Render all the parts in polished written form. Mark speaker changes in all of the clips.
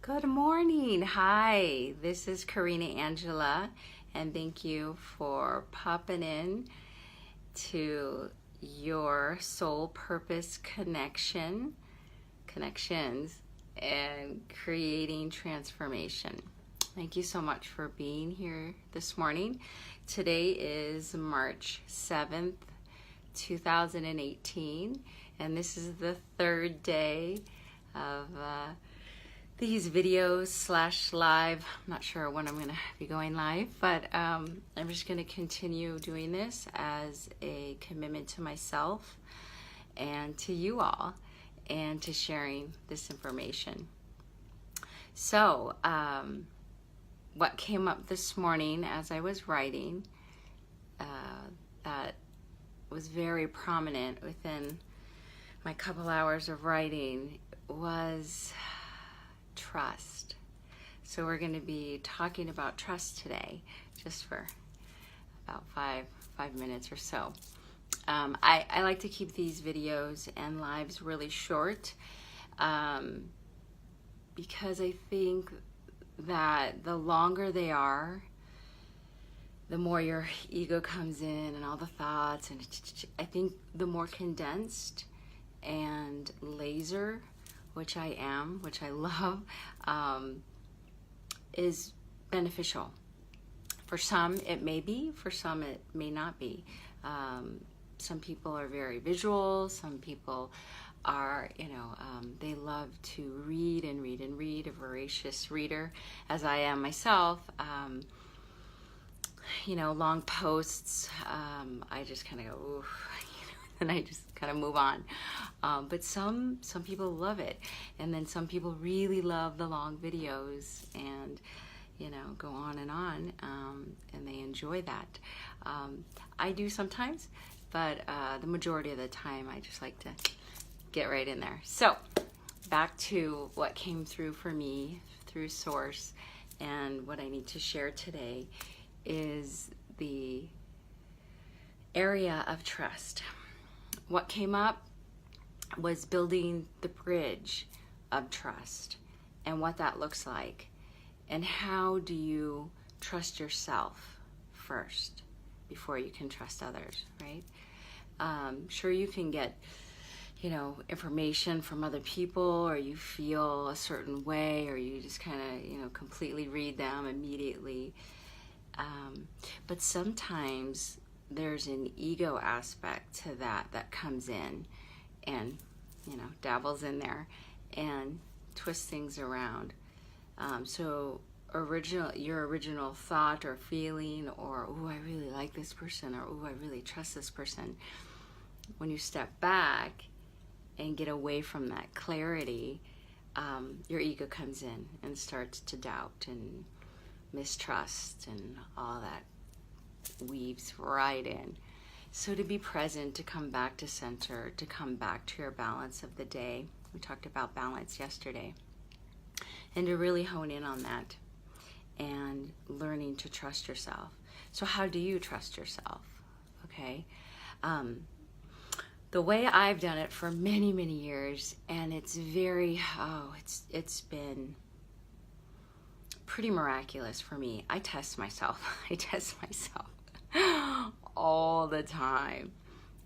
Speaker 1: Good morning. Hi, this is Corina Angela, and thank you for popping in to your soul purpose connections and creating transformation. Thank you so much for being here this morning. Today is March 7th, 2018, and this is the third day of these videos / live. I'm not sure when I'm gonna be going live, but I'm just gonna continue doing this as a commitment to myself and to you all, and to sharing this information. So what came up this morning as I was writing that was very prominent within my couple hours of writing was trust. So we're going to be talking about trust today, just for about five minutes or so. I like to keep these videos and lives really short because I think that the longer they are, the more your ego comes in and all the thoughts, and I think the more condensed and laser, which I am, which I love, is beneficial. For some it may be, for some it may not be. Some people are very visual, some people are, they love to read and read and read, a voracious reader, as I am myself. Long posts, I just kind of go, oof, and I just kind of move on. But some people love it, and then some people really love the long videos and go on, and they enjoy that. I do sometimes, but the majority of the time I just like to get right in there. So back to what came through for me through Source, and what I need to share today is the area of trust. What came up was building the bridge of trust, and what that looks like, and how do you trust yourself first before you can trust others, right? Sure, you can get information from other people, or you feel a certain way, or you just kind of completely read them immediately, but sometimes there's an ego aspect to that comes in and dabbles in there and twists things around. So your original thought or feeling, or oh, I really like this person, or oh, I really trust this person, when you step back and get away from that clarity, your ego comes in and starts to doubt and mistrust, and all that weaves right in. So to be present, to come back to center, to come back to your balance of the day. We talked about balance yesterday. And to really hone in on that and learning to trust yourself. So how do you trust yourself? Okay. The way I've done it for many, many years, and it's it's been pretty miraculous for me. I test myself. I test myself all the time,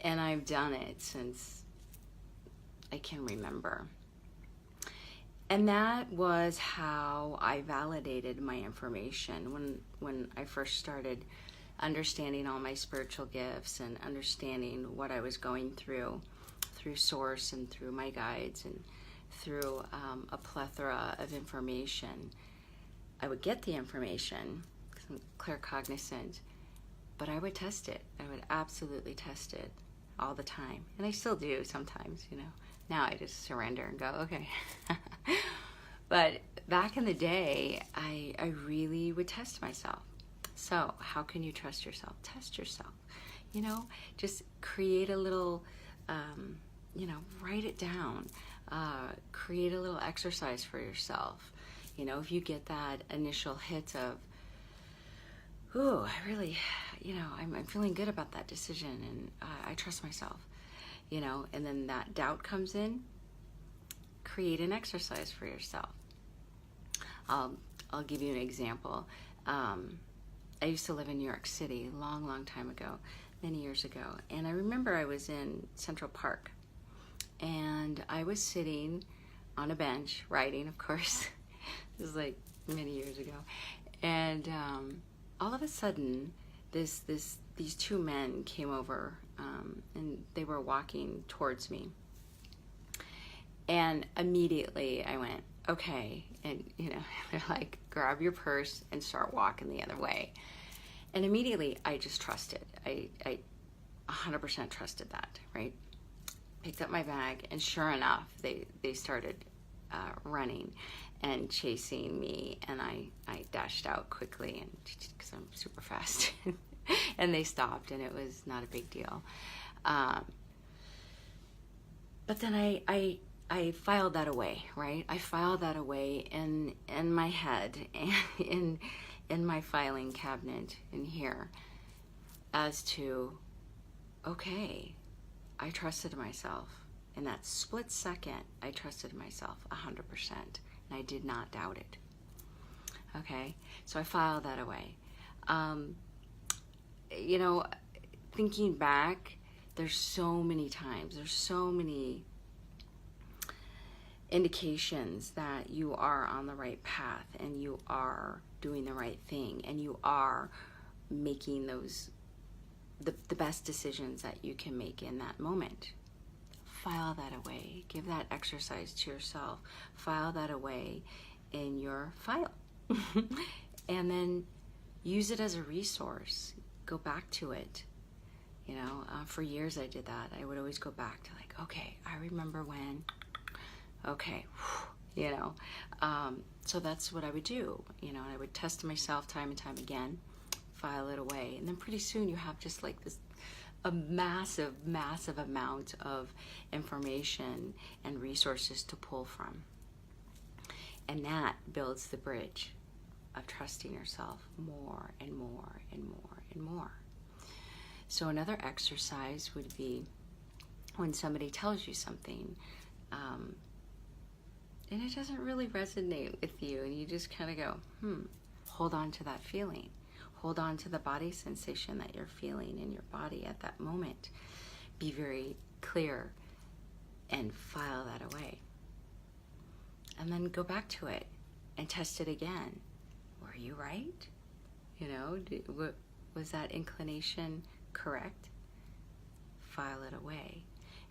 Speaker 1: and I've done it since I can remember. And that was how I validated my information when I first started understanding all my spiritual gifts and understanding what I was going through Source and through my guides and through a plethora of information. I would get the information because I'm claircognizant, but I would test it. I would absolutely test it all the time. And I still do sometimes, Now I just surrender and go, okay. But back in the day, I really would test myself. So how can you trust yourself? Test yourself. Just create a little, write it down. Create a little exercise for yourself. If you get that initial hit of, ooh, I really, I'm feeling good about that decision, and I trust myself, and then that doubt comes in, create an exercise for yourself. I'll give you an example. I used to live in New York City a long, long time ago, many years ago. And I remember I was in Central Park, and I was sitting on a bench, writing, of course. This was like many years ago. And all of a sudden, these two men came over, and they were walking towards me. And immediately I went, okay. And, they're like, grab your purse and start walking the other way. And immediately I just trusted. I 100% trusted that, right? Picked up my bag, and sure enough, they started running and chasing me, and I dashed out quickly, and because I'm super fast. And they stopped, and it was not a big deal. But then I filed that away, right? I filed that away in my head and in my filing cabinet in here, as to, okay, I trusted myself. In that split second, I trusted myself 100%, and I did not doubt it. Okay, so I filed that away. Thinking back, there's so many times, there's so many indications that you are on the right path, and you are doing the right thing, and you are making the best decisions that you can make in that moment. File that away. Give that exercise to yourself. File that away in your file. And then use it as a resource. Go back to it. For years I did that. I would always go back to okay, I remember when, okay, so that's what I would do. I would test myself time and time again, file it away. And then pretty soon you have just a massive, massive amount of information and resources to pull from. And that builds the bridge of trusting yourself more and more and more and more. So another exercise would be when somebody tells you something, and it doesn't really resonate with you, and you just kind of go, hold on to that feeling. Hold on to the body sensation that you're feeling in your body at that moment. Be very clear and file that away. And then go back to it and test it again. Were you right? Was that inclination correct? File it away.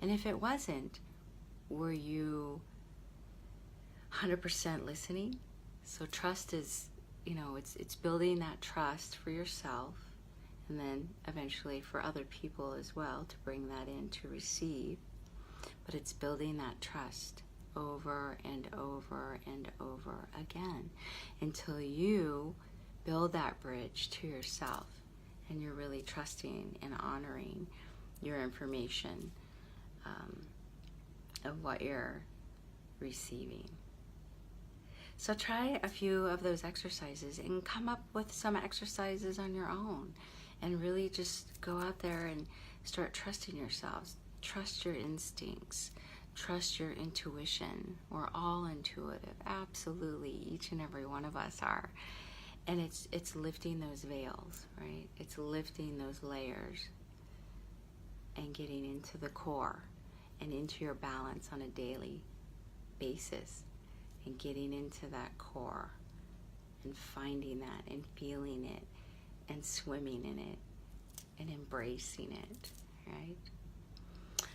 Speaker 1: And if it wasn't, were you 100% listening? So trust is, it's building that trust for yourself, and then eventually for other people as well, to bring that in to receive. But it's building that trust over and over and over again until you build that bridge to yourself, and you're really trusting and honoring your information of what you're receiving. So try a few of those exercises and come up with some exercises on your own, and really just go out there and start trusting yourselves. Trust your instincts. Trust your intuition. We're all intuitive. Absolutely. Each and every one of us are. And it's lifting those veils, right? It's lifting those layers and getting into the core and into your balance on a daily basis, and getting into that core and finding that and feeling it and swimming in it and embracing it, right?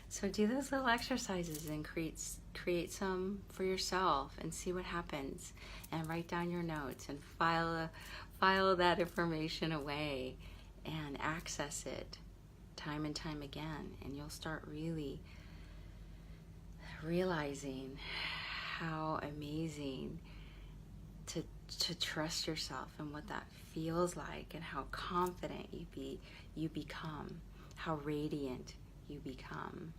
Speaker 1: So do those little exercises and create some for yourself and see what happens, and write down your notes and file that information away and access it time and time again, and you'll start really realizing how amazing to trust yourself and what that feels like, and how confident you become, how radiant you become,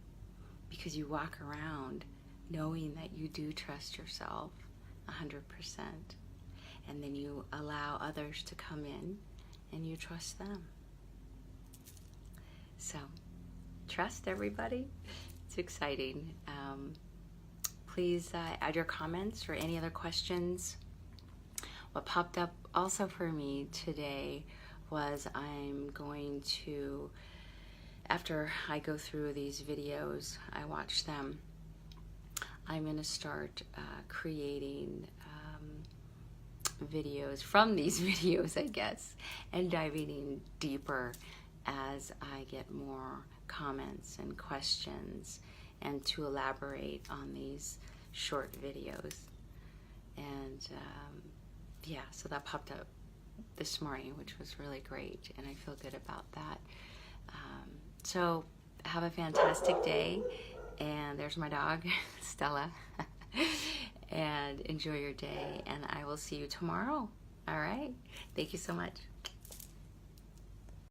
Speaker 1: because you walk around knowing that you do trust yourself 100%, and then you allow others to come in and you trust them. So trust, everybody. It's exciting. Please add your comments or any other questions what popped up also for me today was I'm going to, after I go through these videos, I watch them, I'm going to start creating videos from these videos, I guess, and diving in deeper as I get more comments and questions, and to elaborate on these short videos. And yeah, so that popped up this morning, which was really great, and I feel good about that. So have a fantastic day, and there's my dog, Stella, and enjoy your day, and I will see you tomorrow. All right, thank you so much.